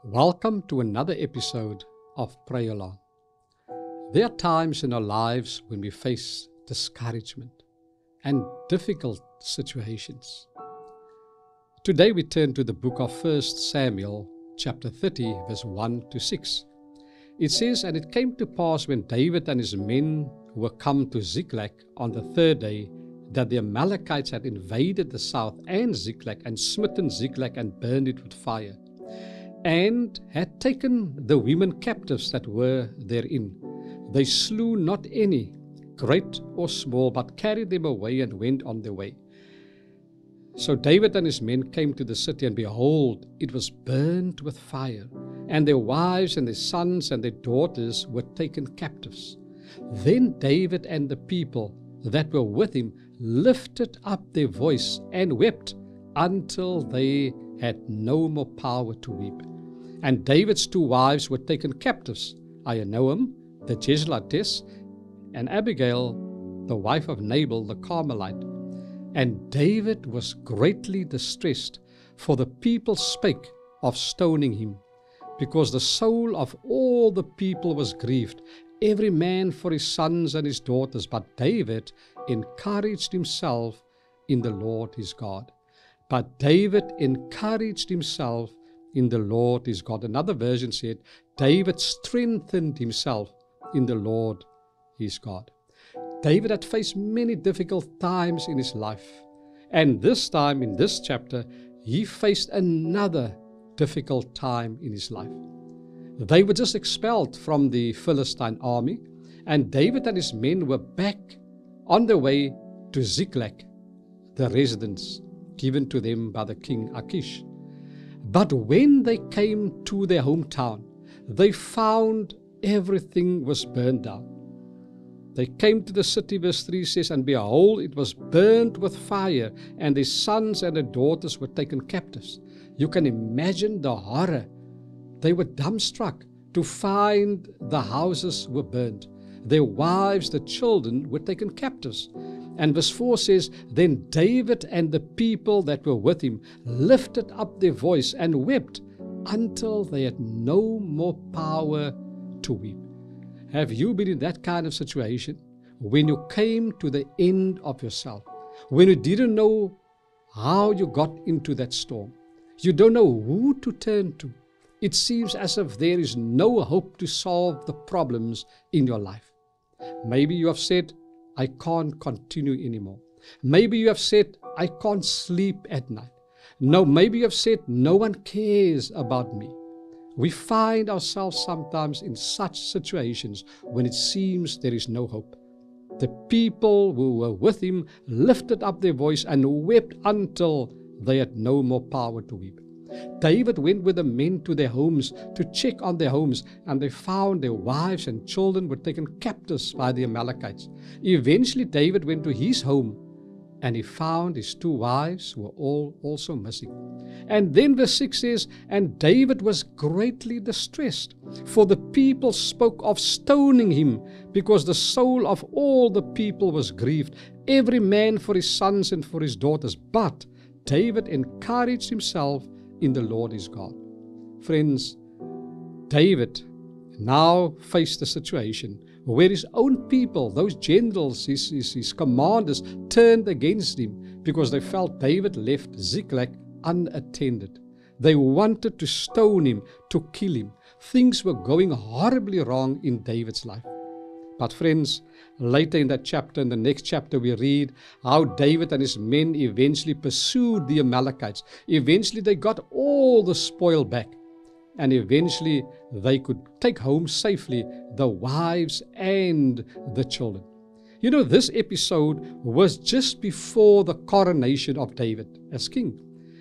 Welcome to another episode of Pray Along. There are times in our lives when we face discouragement and difficult situations. Today we turn to the book of 1 Samuel chapter 30 verse 1 to 6. It says, "And it came to pass when David and his men were come to Ziklag on the third day, that the Amalekites had invaded the south and Ziklag, and smitten Ziklag and burned it with fire, and had taken the women captives that were therein. They slew not any, great or small, but carried them away and went on their way. So David and his men came to the city, and behold, it was burned with fire, and their wives and their sons and their daughters were taken captives. Then David and the people that were with him lifted up their voice and wept until they had no more power to weep. And David's two wives were taken captives, Ahinoam the Jezreelitess, and Abigail the wife of Nabal the Carmelite. And David was greatly distressed, for the people spake of stoning him, because the soul of all the people was grieved, every man for his sons and his daughters. But David encouraged himself in the Lord his God." But David encouraged himself in the Lord his God. Another version said, David strengthened himself in the Lord his God. David had faced many difficult times in his life. And this time, in this chapter, he faced another difficult time in his life. They were just expelled from the Philistine army, and David and his men were back on their way to Ziklag, the residence given to them by the king Achish. But when they came to their hometown, they found everything was burned down. They came to the city, verse 3 says, "And behold, it was burnt with fire, and their sons and their daughters were taken captives." You can imagine the horror. They were dumbstruck to find the houses were burned. Their wives, the children, were taken captives. And verse 4 says, "Then David and the people that were with him lifted up their voice and wept until they had no more power to weep." Have you been in that kind of situation when you came to the end of yourself, when you didn't know how you got into that storm? You don't know who to turn to. It seems as if there is no hope to solve the problems in your life. Maybe you have said, "I can't continue anymore." Maybe you have said, "I can't sleep at night." No, maybe you have said, "No one cares about me." We find ourselves sometimes in such situations when it seems there is no hope. The people who were with him lifted up their voice and wept until they had no more power to weep. David went with the men to their homes to check on their homes, and they found their wives and children were taken captives by the Amalekites. Eventually David went to his home, and he found his two wives were all also missing. And then verse 6 says, "And David was greatly distressed, for the people spoke of stoning him, because the soul of all the people was grieved, every man for his sons and for his daughters. But David encouraged himself in the Lord his God." Friends, David now faced a situation where his own people, those generals, his commanders, turned against him because they felt David left Ziklag unattended. They wanted to stone him, to kill him. Things were going horribly wrong in David's life. But friends, later in that chapter, in the next chapter, we read how David and his men eventually pursued the Amalekites. Eventually they got all the spoil back. And eventually they could take home safely the wives and the children. You know, this episode was just before the coronation of David as king.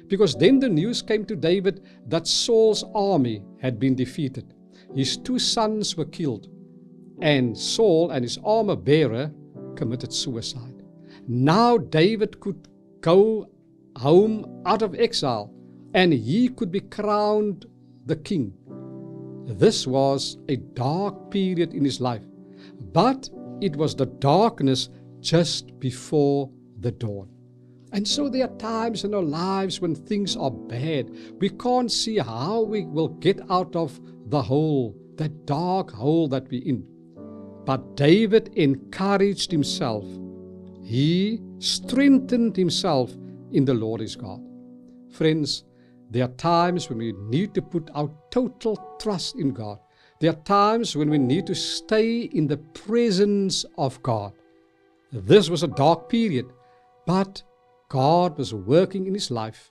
Because then the news came to David that Saul's army had been defeated. His two sons were killed. And Saul and his armor bearer committed suicide. Now David could go home out of exile, and he could be crowned the king. This was a dark period in his life, but it was the darkness just before the dawn. And so there are times in our lives when things are bad. We can't see how we will get out of the hole, that dark hole that we're in. But David encouraged himself. He strengthened himself in the Lord his God. Friends, there are times when we need to put our total trust in God. There are times when we need to stay in the presence of God. This was a dark period, but God was working in his life.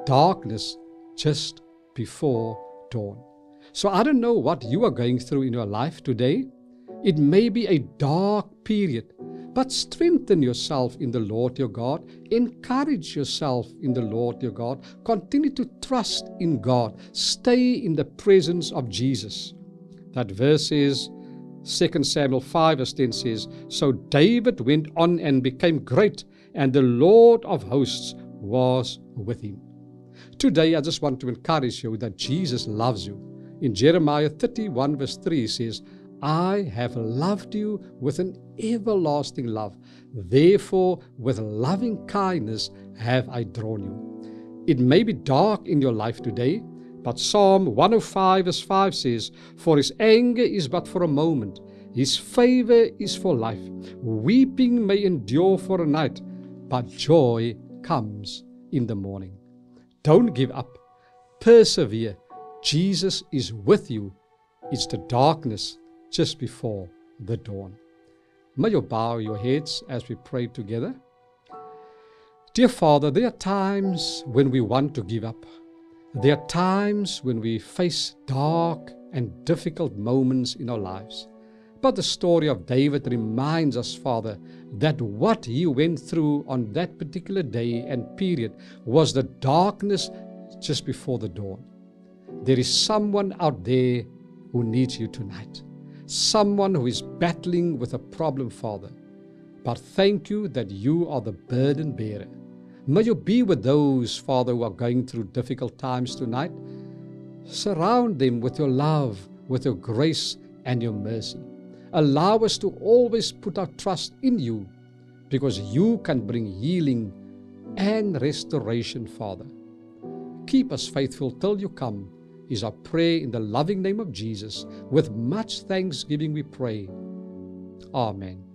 Darkness just before dawn. So I don't know what you are going through in your life today. It may be a dark period, but strengthen yourself in the Lord your God. Encourage yourself in the Lord your God. Continue to trust in God. Stay in the presence of Jesus. That verse is 2 Samuel 5 verse 10 says, So David went on and became great, and the Lord of hosts was with him. Today I just want to encourage you that Jesus loves you. In Jeremiah 31 verse 3 says, I have loved you with an everlasting love. Therefore, with loving kindness have I drawn you. It may be dark in your life today, but Psalm 105 verse 5 says, For his anger is but for a moment, his favor is for life. Weeping may endure for a night, but joy comes in the morning. Don't give up. Persevere. Jesus is with you. It's the darkness just before the dawn. May you bow your heads as we pray together. Dear Father, there are times when we want to give up. There are times when we face dark and difficult moments in our lives. But the story of David reminds us, Father, that what he went through on that particular day and period was the darkness just before the dawn. There is someone out there who needs you tonight. Someone who is battling with a problem, Father. But thank you that you are the burden bearer. May you be with those, Father, who are going through difficult times tonight. Surround them with your love, with your grace and your mercy. Allow us to always put our trust in you, because you can bring healing and restoration, Father. Keep us faithful till you come, is our prayer in the loving name of Jesus. With much thanksgiving we pray. Amen.